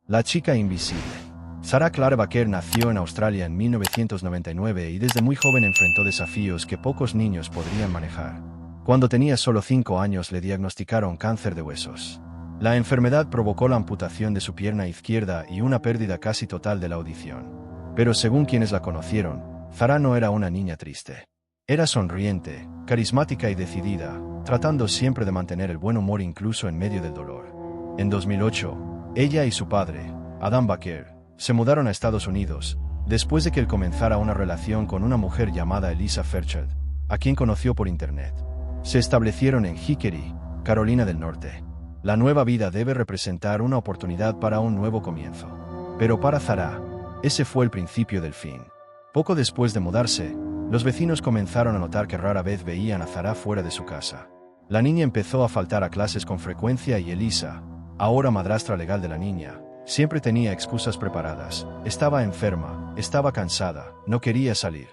La chica invisible. Sarah Clare Baker nació en Australia en 1999 y desde muy joven enfrentó desafíos que pocos niños podrían manejar. Cuando tenía solo 5 años le diagnosticaron cáncer de huesos. La enfermedad provocó la amputación de su pierna izquierda y una pérdida casi total de la audición. Pero según quienes la conocieron, Sarah no era una niña triste. Era sonriente, carismática y decidida, tratando siempre de mantener el buen humor incluso en medio del dolor. En 2008, ella y su padre, Adam Baker, se mudaron a Estados Unidos, después de que él comenzara una relación con una mujer llamada Elisa Fairchild, a quien conoció por internet. Se establecieron en Hickory, Carolina del Norte. La nueva vida debe representar una oportunidad para un nuevo comienzo. Pero para Sarah, ese fue el principio del fin. Poco después de mudarse, los vecinos comenzaron a notar que rara vez veían a Sarah fuera de su casa. La niña empezó a faltar a clases con frecuencia y Elisa, ahora madrastra legal de la niña, siempre tenía excusas preparadas. Estaba enferma, estaba cansada, no quería salir.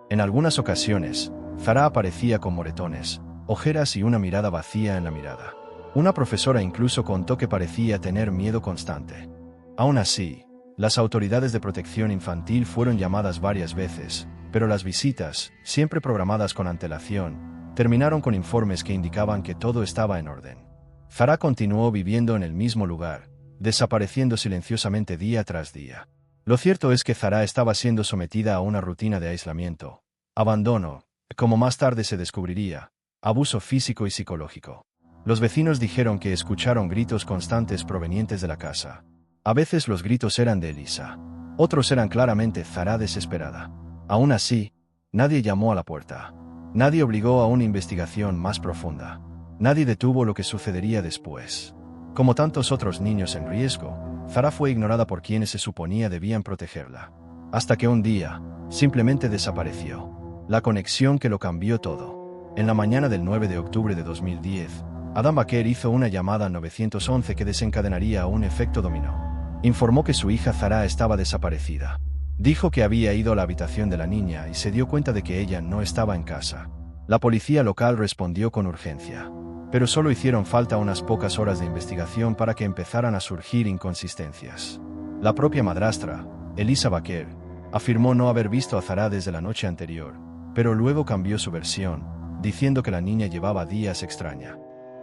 En algunas ocasiones, Sarah aparecía con moretones, ojeras y una mirada vacía en la mirada. Una profesora incluso contó que parecía tener miedo constante. Aún así, las autoridades de protección infantil fueron llamadas varias veces, pero las visitas, siempre programadas con antelación, terminaron con informes que indicaban que todo estaba en orden. Sarah continuó viviendo en el mismo lugar, desapareciendo silenciosamente día tras día. Lo cierto es que Sarah estaba siendo sometida a una rutina de aislamiento, abandono, como más tarde se descubriría, abuso físico y psicológico. Los vecinos dijeron que escucharon gritos constantes provenientes de la casa. A veces los gritos eran de Elisa. Otros eran claramente Sarah desesperada. Aún así, nadie llamó a la puerta. Nadie obligó a una investigación más profunda. Nadie detuvo lo que sucedería después. Como tantos otros niños en riesgo, Sarah fue ignorada por quienes se suponía debían protegerla. Hasta que un día, simplemente desapareció. La conexión que lo cambió todo. En la mañana del 9 de octubre de 2010, Adam Baker hizo una llamada al 911 que desencadenaría un efecto dominó. Informó que su hija Sarah estaba desaparecida. Dijo que había ido a la habitación de la niña y se dio cuenta de que ella no estaba en casa. La policía local respondió con urgencia. Pero solo hicieron falta unas pocas horas de investigación para que empezaran a surgir inconsistencias. La propia madrastra, Elisa Baker, afirmó no haber visto a Sarah desde la noche anterior, pero luego cambió su versión, diciendo que la niña llevaba días extraña.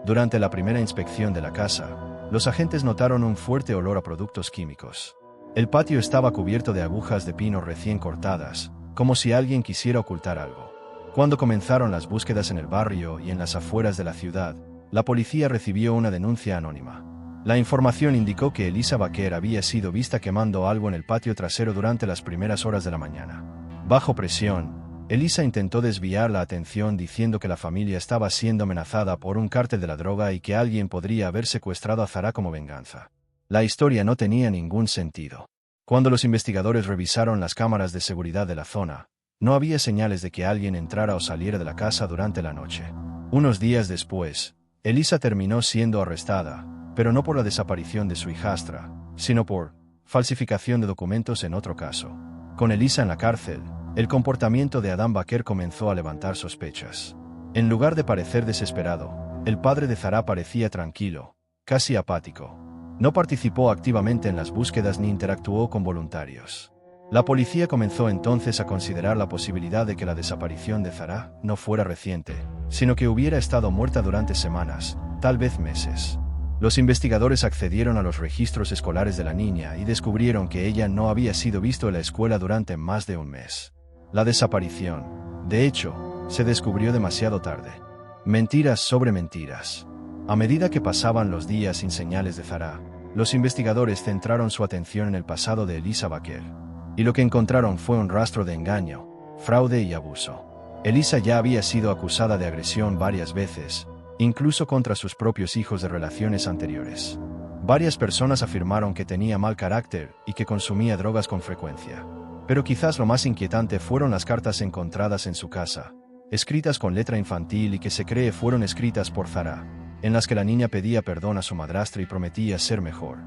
Durante la primera inspección de la casa, los agentes notaron un fuerte olor a productos químicos. El patio estaba cubierto de agujas de pino recién cortadas, como si alguien quisiera ocultar algo. Cuando comenzaron las búsquedas en el barrio y en las afueras de la ciudad, la policía recibió una denuncia anónima. La información indicó que Elisa Baker había sido vista quemando algo en el patio trasero durante las primeras horas de la mañana. Bajo presión, Elisa intentó desviar la atención diciendo que la familia estaba siendo amenazada por un cártel de la droga y que alguien podría haber secuestrado a Sarah como venganza. La historia no tenía ningún sentido. Cuando los investigadores revisaron las cámaras de seguridad de la zona, no había señales de que alguien entrara o saliera de la casa durante la noche. Unos días después, Elisa terminó siendo arrestada, pero no por la desaparición de su hijastra, sino por falsificación de documentos en otro caso. Con Elisa en la cárcel, el comportamiento de Adam Baker comenzó a levantar sospechas. En lugar de parecer desesperado, el padre de Sarah parecía tranquilo, casi apático. No participó activamente en las búsquedas ni interactuó con voluntarios. La policía comenzó entonces a considerar la posibilidad de que la desaparición de Sarah no fuera reciente, sino que hubiera estado muerta durante semanas, tal vez meses. Los investigadores accedieron a los registros escolares de la niña y descubrieron que ella no había sido vista en la escuela durante más de un mes. La desaparición, de hecho, se descubrió demasiado tarde. Mentiras sobre mentiras. A medida que pasaban los días sin señales de Sarah, los investigadores centraron su atención en el pasado de Elisa Baker. Y lo que encontraron fue un rastro de engaño, fraude y abuso. Elisa ya había sido acusada de agresión varias veces, incluso contra sus propios hijos de relaciones anteriores. Varias personas afirmaron que tenía mal carácter y que consumía drogas con frecuencia. Pero quizás lo más inquietante fueron las cartas encontradas en su casa, escritas con letra infantil y que se cree fueron escritas por Sarah, en las que la niña pedía perdón a su madrastra y prometía ser mejor.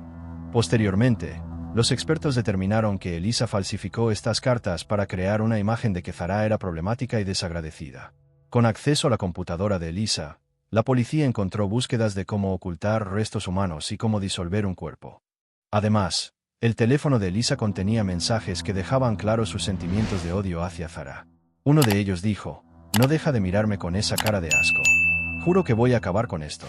Posteriormente, los expertos determinaron que Elisa falsificó estas cartas para crear una imagen de que Sarah era problemática y desagradecida. Con acceso a la computadora de Elisa, la policía encontró búsquedas de cómo ocultar restos humanos y cómo disolver un cuerpo. Además, el teléfono de Elisa contenía mensajes que dejaban claros sus sentimientos de odio hacia Zara. Uno de ellos dijo: «No deja de mirarme con esa cara de asco. Juro que voy a acabar con esto».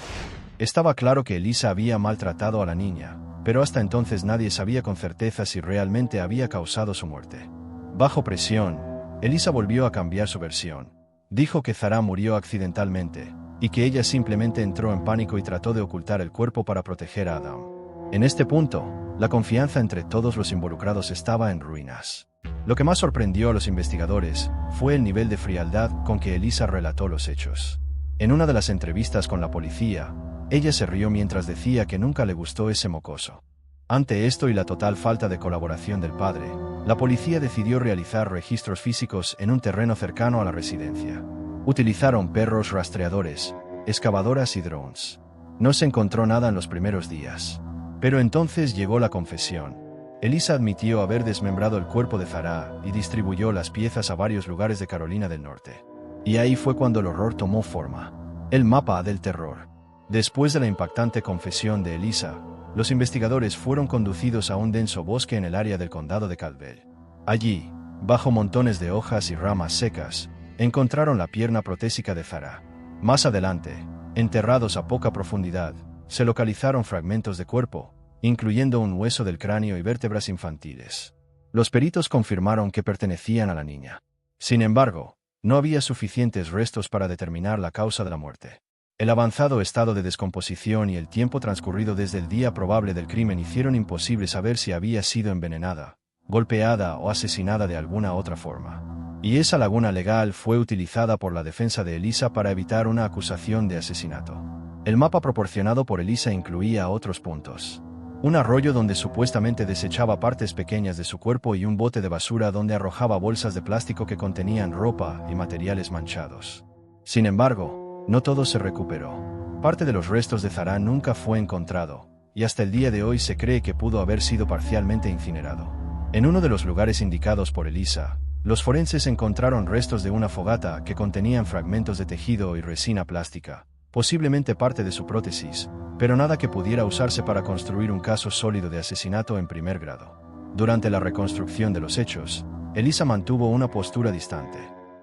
Estaba claro que Elisa había maltratado a la niña, pero hasta entonces nadie sabía con certeza si realmente había causado su muerte. Bajo presión, Elisa volvió a cambiar su versión. Dijo que Zara murió accidentalmente, y que ella simplemente entró en pánico y trató de ocultar el cuerpo para proteger a Adam. En este punto, la confianza entre todos los involucrados estaba en ruinas. Lo que más sorprendió a los investigadores fue el nivel de frialdad con que Elisa relató los hechos. En una de las entrevistas con la policía, ella se rió mientras decía que nunca le gustó ese mocoso. Ante esto y la total falta de colaboración del padre, la policía decidió realizar registros físicos en un terreno cercano a la residencia. Utilizaron perros rastreadores, excavadoras y drones. No se encontró nada en los primeros días. Pero entonces llegó la confesión. Elisa admitió haber desmembrado el cuerpo de Zara y distribuyó las piezas a varios lugares de Carolina del Norte. Y ahí fue cuando el horror tomó forma. El mapa del terror. Después de la impactante confesión de Elisa, los investigadores fueron conducidos a un denso bosque en el área del condado de Caldwell. Allí, bajo montones de hojas y ramas secas, encontraron la pierna protésica de Zara. Más adelante, enterrados a poca profundidad, se localizaron fragmentos de cuerpo, incluyendo un hueso del cráneo y vértebras infantiles. Los peritos confirmaron que pertenecían a la niña. Sin embargo, no había suficientes restos para determinar la causa de la muerte. El avanzado estado de descomposición y el tiempo transcurrido desde el día probable del crimen hicieron imposible saber si había sido envenenada, golpeada o asesinada de alguna otra forma. Y esa laguna legal fue utilizada por la defensa de Elisa para evitar una acusación de asesinato. El mapa proporcionado por Elisa incluía otros puntos. Un arroyo donde supuestamente desechaba partes pequeñas de su cuerpo y un bote de basura donde arrojaba bolsas de plástico que contenían ropa y materiales manchados. Sin embargo, no todo se recuperó. Parte de los restos de Zara nunca fue encontrado, y hasta el día de hoy se cree que pudo haber sido parcialmente incinerado. En uno de los lugares indicados por Elisa, los forenses encontraron restos de una fogata que contenían fragmentos de tejido y resina plástica, posiblemente parte de su prótesis, pero nada que pudiera usarse para construir un caso sólido de asesinato en primer grado. Durante la reconstrucción de los hechos, Elisa mantuvo una postura distante.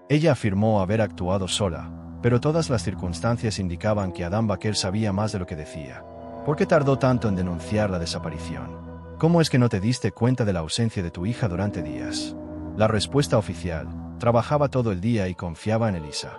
Ella afirmó haber actuado sola, pero todas las circunstancias indicaban que Adam Baker sabía más de lo que decía. ¿Por qué tardó tanto en denunciar la desaparición? ¿Cómo es que no te diste cuenta de la ausencia de tu hija durante días? La respuesta oficial: trabajaba todo el día y confiaba en Elisa.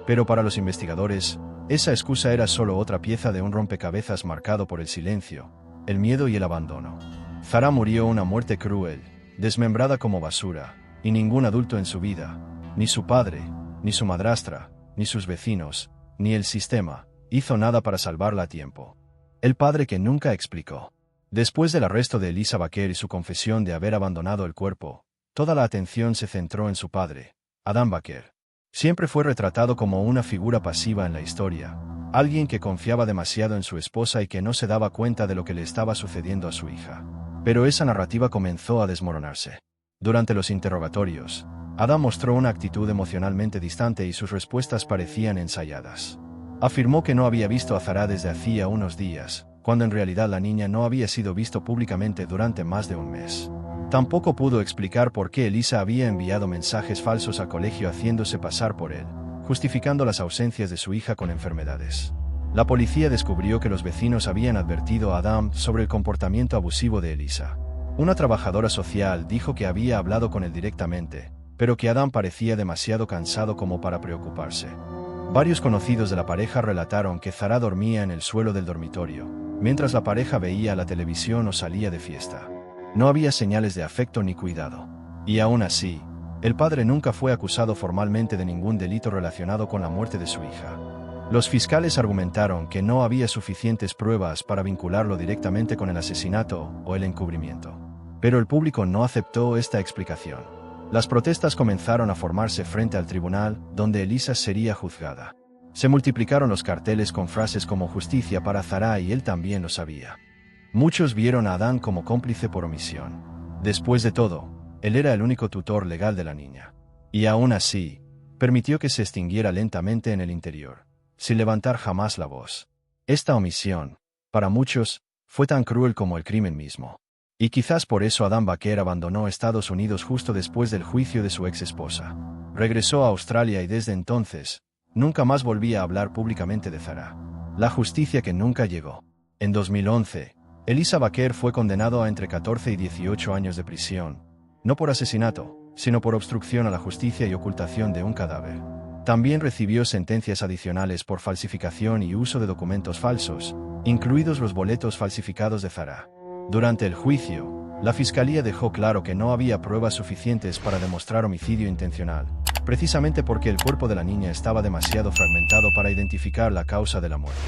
Pero para los investigadores, esa excusa era solo otra pieza de un rompecabezas marcado por el silencio, el miedo y el abandono. Zara murió una muerte cruel, desmembrada como basura, y ningún adulto en su vida, ni su padre, ni su madrastra, ni sus vecinos, ni el sistema, hizo nada para salvarla a tiempo. El padre que nunca explicó. Después del arresto de Elisa Baker y su confesión de haber abandonado el cuerpo, toda la atención se centró en su padre, Adam Baker. Siempre fue retratado como una figura pasiva en la historia, alguien que confiaba demasiado en su esposa y que no se daba cuenta de lo que le estaba sucediendo a su hija. Pero esa narrativa comenzó a desmoronarse. Durante los interrogatorios, Adam mostró una actitud emocionalmente distante y sus respuestas parecían ensayadas. Afirmó que no había visto a Zara desde hacía unos días, cuando en realidad la niña no había sido visto públicamente durante más de un mes. Tampoco pudo explicar por qué Elisa había enviado mensajes falsos al colegio haciéndose pasar por él, justificando las ausencias de su hija con enfermedades. La policía descubrió que los vecinos habían advertido a Adam sobre el comportamiento abusivo de Elisa. Una trabajadora social dijo que había hablado con él directamente, pero que Adam parecía demasiado cansado como para preocuparse. Varios conocidos de la pareja relataron que Zara dormía en el suelo del dormitorio, mientras la pareja veía la televisión o salía de fiesta. No había señales de afecto ni cuidado. Y aún así, el padre nunca fue acusado formalmente de ningún delito relacionado con la muerte de su hija. Los fiscales argumentaron que no había suficientes pruebas para vincularlo directamente con el asesinato o el encubrimiento. Pero el público no aceptó esta explicación. Las protestas comenzaron a formarse frente al tribunal, donde Elisa sería juzgada. Se multiplicaron los carteles con frases como "justicia para Zara" y él también lo sabía. Muchos vieron a Adam como cómplice por omisión. Después de todo, él era el único tutor legal de la niña. Y aún así, permitió que se extinguiera lentamente en el interior, sin levantar jamás la voz. Esta omisión, para muchos, fue tan cruel como el crimen mismo. Y quizás por eso Adam Baker abandonó Estados Unidos justo después del juicio de su ex esposa. Regresó a Australia y desde entonces, nunca más volvía a hablar públicamente de Zara. La justicia que nunca llegó. En 2011, Elisa Baker fue condenado a entre 14 y 18 años de prisión, no por asesinato, sino por obstrucción a la justicia y ocultación de un cadáver. También recibió sentencias adicionales por falsificación y uso de documentos falsos, incluidos los boletos falsificados de Zara. Durante el juicio, la fiscalía dejó claro que no había pruebas suficientes para demostrar homicidio intencional, precisamente porque el cuerpo de la niña estaba demasiado fragmentado para identificar la causa de la muerte.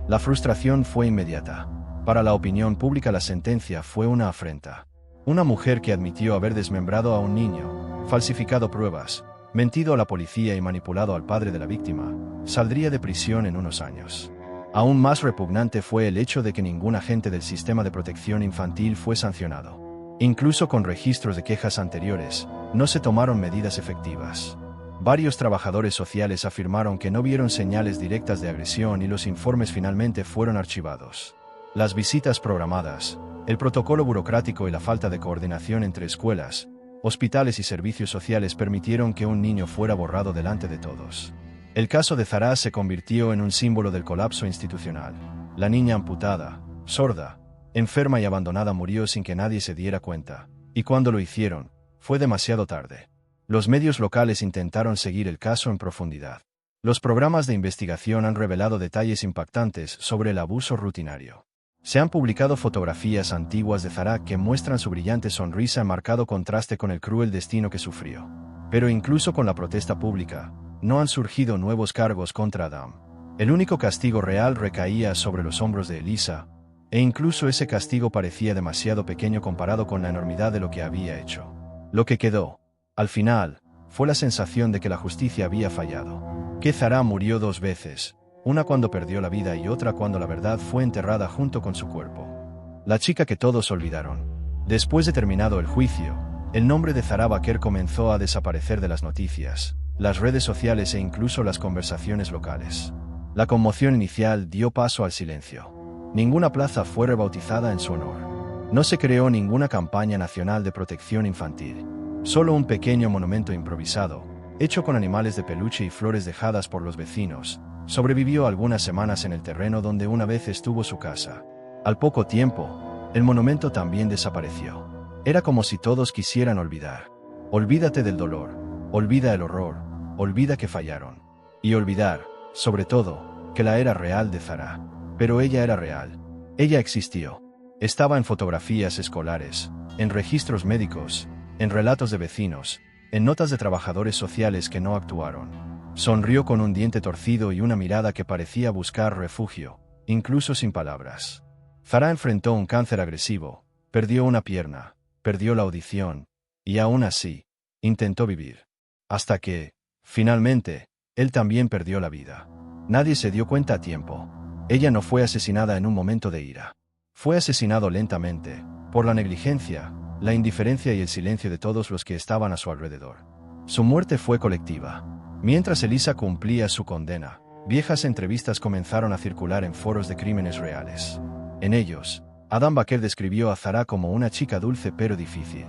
La frustración fue inmediata. Para la opinión pública la sentencia fue una afrenta. Una mujer que admitió haber desmembrado a un niño, falsificado pruebas, mentido a la policía y manipulado al padre de la víctima, saldría de prisión en unos años. Aún más repugnante fue el hecho de que ningún agente del sistema de protección infantil fue sancionado. Incluso con registros de quejas anteriores, no se tomaron medidas efectivas. Varios trabajadores sociales afirmaron que no vieron señales directas de agresión y los informes finalmente fueron archivados. Las visitas programadas, el protocolo burocrático y la falta de coordinación entre escuelas, hospitales y servicios sociales permitieron que un niño fuera borrado delante de todos. El caso de Zara se convirtió en un símbolo del colapso institucional. La niña amputada, sorda, enferma y abandonada murió sin que nadie se diera cuenta, y cuando lo hicieron, fue demasiado tarde. Los medios locales intentaron seguir el caso en profundidad. Los programas de investigación han revelado detalles impactantes sobre el abuso rutinario. Se han publicado fotografías antiguas de Zara que muestran su brillante sonrisa en marcado contraste con el cruel destino que sufrió. Pero incluso con la protesta pública, no han surgido nuevos cargos contra Adam. El único castigo real recaía sobre los hombros de Elisa, e incluso ese castigo parecía demasiado pequeño comparado con la enormidad de lo que había hecho. Lo que quedó, al final, fue la sensación de que la justicia había fallado. Que Zara murió 2 veces, una cuando perdió la vida y otra cuando la verdad fue enterrada junto con su cuerpo. La chica que todos olvidaron. Después de terminado el juicio, el nombre de Zara Baker comenzó a desaparecer de las noticias, las redes sociales e incluso las conversaciones locales. La conmoción inicial dio paso al silencio. Ninguna plaza fue rebautizada en su honor. No se creó ninguna campaña nacional de protección infantil. Solo un pequeño monumento improvisado, hecho con animales de peluche y flores dejadas por los vecinos, sobrevivió algunas semanas en el terreno donde una vez estuvo su casa. Al poco tiempo, el monumento también desapareció. Era como si todos quisieran olvidar. Olvídate del dolor, olvida el horror, olvida que fallaron. Y olvidar, sobre todo, que la era real de Zara. Pero ella era real. Ella existió. Estaba en fotografías escolares, en registros médicos, en relatos de vecinos, en notas de trabajadores sociales que no actuaron. Sonrió con un diente torcido y una mirada que parecía buscar refugio, incluso sin palabras. Zara enfrentó un cáncer agresivo, perdió una pierna, perdió la audición, y aún así, intentó vivir. Hasta que, finalmente, él también perdió la vida. Nadie se dio cuenta a tiempo. Ella no fue asesinada en un momento de ira. Fue asesinado lentamente, por la negligencia, la indiferencia y el silencio de todos los que estaban a su alrededor. Su muerte fue colectiva. Mientras Elisa cumplía su condena, viejas entrevistas comenzaron a circular en foros de crímenes reales. En ellos, Adam Baker describió a Zara como una chica dulce pero difícil.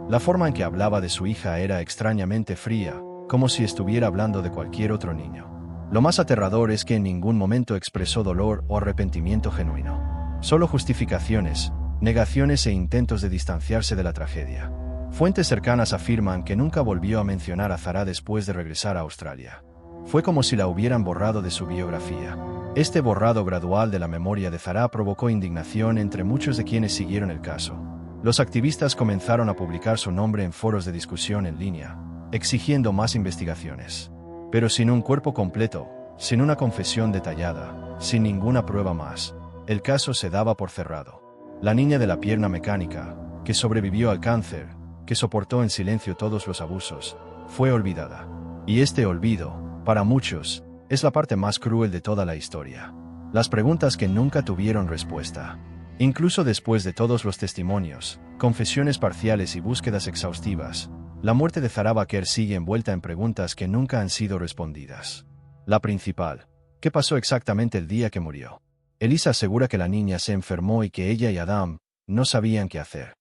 La forma en que hablaba de su hija era extrañamente fría, como si estuviera hablando de cualquier otro niño. Lo más aterrador es que en ningún momento expresó dolor o arrepentimiento genuino. Solo justificaciones, negaciones e intentos de distanciarse de la tragedia. Fuentes cercanas afirman que nunca volvió a mencionar a Zara después de regresar a Australia. Fue como si la hubieran borrado de su biografía. Este borrado gradual de la memoria de Zara provocó indignación entre muchos de quienes siguieron el caso. Los activistas comenzaron a publicar su nombre en foros de discusión en línea, exigiendo más investigaciones. Pero sin un cuerpo completo, sin una confesión detallada, sin ninguna prueba más, el caso se daba por cerrado. La niña de la pierna mecánica, que sobrevivió al cáncer, que soportó en silencio todos los abusos, fue olvidada. Y este olvido, para muchos, es la parte más cruel de toda la historia. Las preguntas que nunca tuvieron respuesta. Incluso después de todos los testimonios, confesiones parciales y búsquedas exhaustivas, la muerte de Zara Baker sigue envuelta en preguntas que nunca han sido respondidas. La principal: ¿qué pasó exactamente el día que murió? Elisa asegura que la niña se enfermó y que ella y Adam no sabían qué hacer.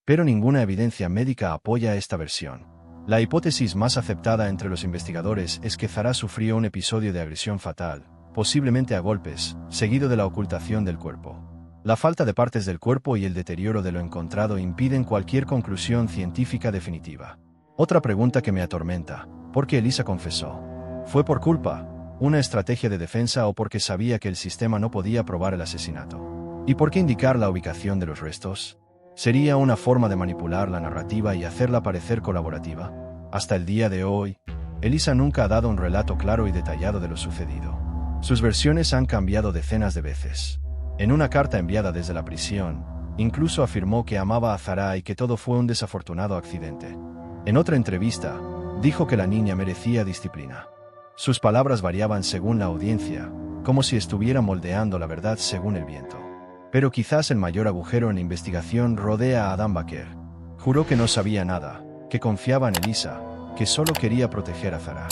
Pero ninguna evidencia médica apoya esta versión. La hipótesis más aceptada entre los investigadores es que Zara sufrió un episodio de agresión fatal, posiblemente a golpes, seguido de la ocultación del cuerpo. La falta de partes del cuerpo y el deterioro de lo encontrado impiden cualquier conclusión científica definitiva. Otra pregunta que me atormenta: ¿por qué Elisa confesó? ¿Fue por culpa, una estrategia de defensa o porque sabía que el sistema no podía probar el asesinato? ¿Y por qué indicar la ubicación de los restos? ¿Sería una forma de manipular la narrativa y hacerla parecer colaborativa? Hasta el día de hoy, Elisa nunca ha dado un relato claro y detallado de lo sucedido. Sus versiones han cambiado decenas de veces. En una carta enviada desde la prisión, incluso afirmó que amaba a Zara y que todo fue un desafortunado accidente. En otra entrevista, dijo que la niña merecía disciplina. Sus palabras variaban según la audiencia, como si estuviera moldeando la verdad según el viento. Pero quizás el mayor agujero en la investigación rodea a Adam Baker. Juró que no sabía nada, que confiaba en Elisa, que solo quería proteger a Zara.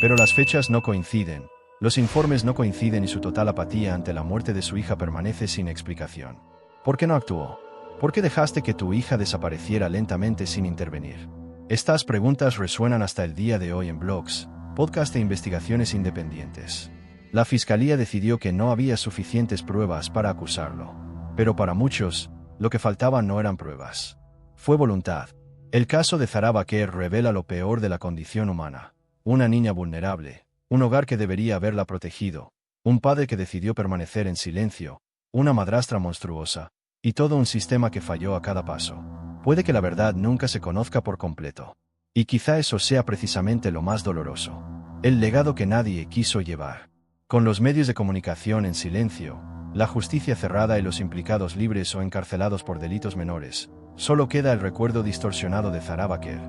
Pero las fechas no coinciden. Los informes no coinciden y su total apatía ante la muerte de su hija permanece sin explicación. ¿Por qué no actuó? ¿Por qué dejaste que tu hija desapareciera lentamente sin intervenir? Estas preguntas resuenan hasta el día de hoy en blogs, podcasts e investigaciones independientes. La fiscalía decidió que no había suficientes pruebas para acusarlo. Pero para muchos, lo que faltaba no eran pruebas. Fue voluntad. El caso de Zara Baker revela lo peor de la condición humana. Una niña vulnerable. Un hogar que debería haberla protegido, un padre que decidió permanecer en silencio, una madrastra monstruosa, y todo un sistema que falló a cada paso. Puede que la verdad nunca se conozca por completo. Y quizá eso sea precisamente lo más doloroso. El legado que nadie quiso llevar. Con los medios de comunicación en silencio, la justicia cerrada y los implicados libres o encarcelados por delitos menores, solo queda el recuerdo distorsionado de Zara Baker.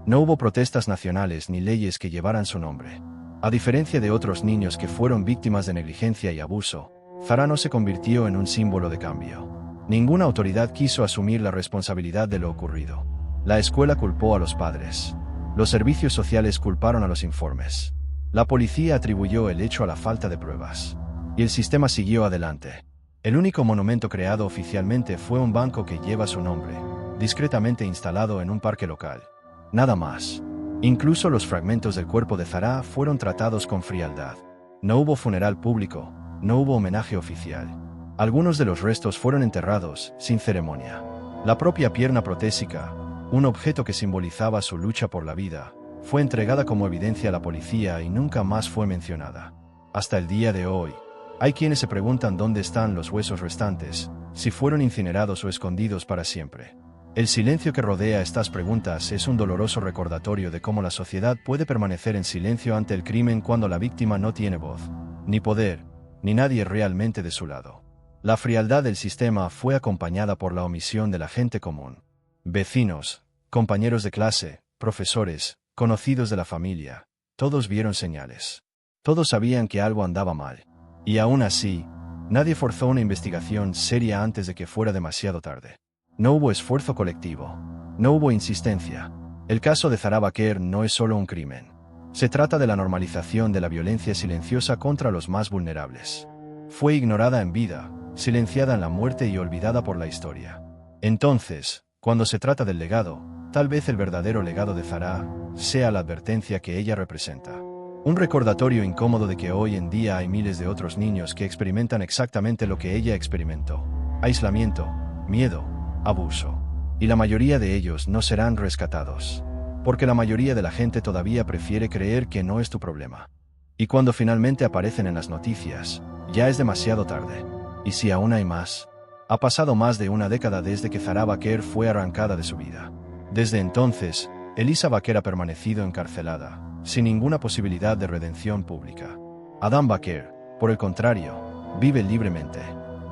No hubo protestas nacionales ni leyes que llevaran su nombre. A diferencia de otros niños que fueron víctimas de negligencia y abuso, Zara no se convirtió en un símbolo de cambio. Ninguna autoridad quiso asumir la responsabilidad de lo ocurrido. La escuela culpó a los padres. Los servicios sociales culparon a los informes. La policía atribuyó el hecho a la falta de pruebas. Y el sistema siguió adelante. El único monumento creado oficialmente fue un banco que lleva su nombre, discretamente instalado en un parque local. Nada más. Incluso los fragmentos del cuerpo de Zara fueron tratados con frialdad. No hubo funeral público, no hubo homenaje oficial. Algunos de los restos fueron enterrados, sin ceremonia. La propia pierna protésica, un objeto que simbolizaba su lucha por la vida, fue entregada como evidencia a la policía y nunca más fue mencionada. Hasta el día de hoy, hay quienes se preguntan dónde están los huesos restantes, si fueron incinerados o escondidos para siempre. El silencio que rodea estas preguntas es un doloroso recordatorio de cómo la sociedad puede permanecer en silencio ante el crimen cuando la víctima no tiene voz, ni poder, ni nadie realmente de su lado. La frialdad del sistema fue acompañada por la omisión de la gente común. Vecinos, compañeros de clase, profesores, conocidos de la familia, todos vieron señales. Todos sabían que algo andaba mal. Y aún así, nadie forzó una investigación seria antes de que fuera demasiado tarde. No hubo esfuerzo colectivo. No hubo insistencia. El caso de Zara Baker no es solo un crimen. Se trata de la normalización de la violencia silenciosa contra los más vulnerables. Fue ignorada en vida, silenciada en la muerte y olvidada por la historia. Entonces, cuando se trata del legado, tal vez el verdadero legado de Zara sea la advertencia que ella representa. Un recordatorio incómodo de que hoy en día hay miles de otros niños que experimentan exactamente lo que ella experimentó. Aislamiento, miedo, abuso. Y la mayoría de ellos no serán rescatados. Porque la mayoría de la gente todavía prefiere creer que no es tu problema. Y cuando finalmente aparecen en las noticias, ya es demasiado tarde. Y si aún hay más, ha pasado más de una década desde que Zara Baker fue arrancada de su vida. Desde entonces, Elisa Baker ha permanecido encarcelada, sin ninguna posibilidad de redención pública. Adam Baker, por el contrario, vive libremente.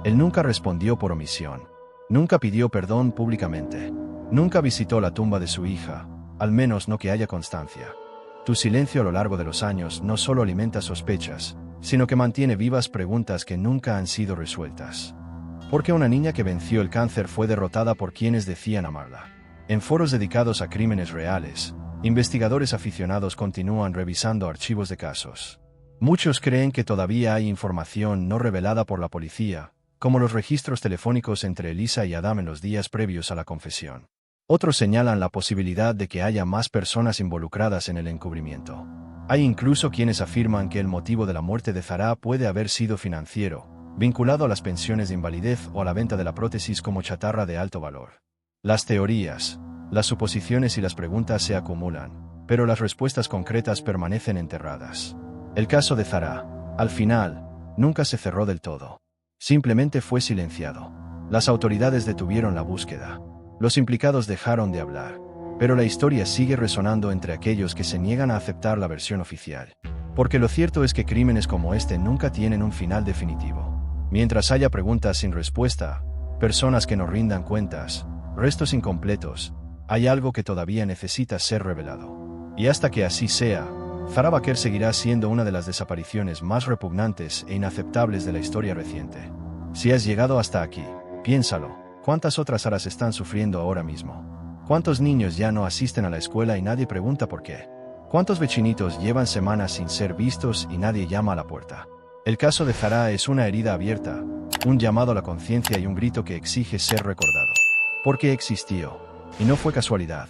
Él nunca respondió por omisión. Nunca pidió perdón públicamente. Nunca visitó la tumba de su hija, al menos no que haya constancia. Tu silencio a lo largo de los años no solo alimenta sospechas, sino que mantiene vivas preguntas que nunca han sido resueltas. ¿Por qué una niña que venció el cáncer fue derrotada por quienes decían amarla? En foros dedicados a crímenes reales, investigadores aficionados continúan revisando archivos de casos. Muchos creen que todavía hay información no revelada por la policía, como los registros telefónicos entre Elisa y Adam en los días previos a la confesión. Otros señalan la posibilidad de que haya más personas involucradas en el encubrimiento. Hay incluso quienes afirman que el motivo de la muerte de Zahra puede haber sido financiero, vinculado a las pensiones de invalidez o a la venta de la prótesis como chatarra de alto valor. Las teorías, las suposiciones y las preguntas se acumulan, pero las respuestas concretas permanecen enterradas. El caso de Zahra, al final, nunca se cerró del todo. Simplemente fue silenciado. Las autoridades detuvieron la búsqueda. Los implicados dejaron de hablar. Pero la historia sigue resonando entre aquellos que se niegan a aceptar la versión oficial. Porque lo cierto es que crímenes como este nunca tienen un final definitivo. Mientras haya preguntas sin respuesta, personas que no rindan cuentas, restos incompletos, hay algo que todavía necesita ser revelado. Y hasta que así sea, Zahra Baquer seguirá siendo una de las desapariciones más repugnantes e inaceptables de la historia reciente. Si has llegado hasta aquí, piénsalo. ¿Cuántas otras Zahras están sufriendo ahora mismo? ¿Cuántos niños ya no asisten a la escuela y nadie pregunta por qué? ¿Cuántos vecinitos llevan semanas sin ser vistos y nadie llama a la puerta? El caso de Zahra es una herida abierta, un llamado a la conciencia y un grito que exige ser recordado. Porque existió. Y no fue casualidad.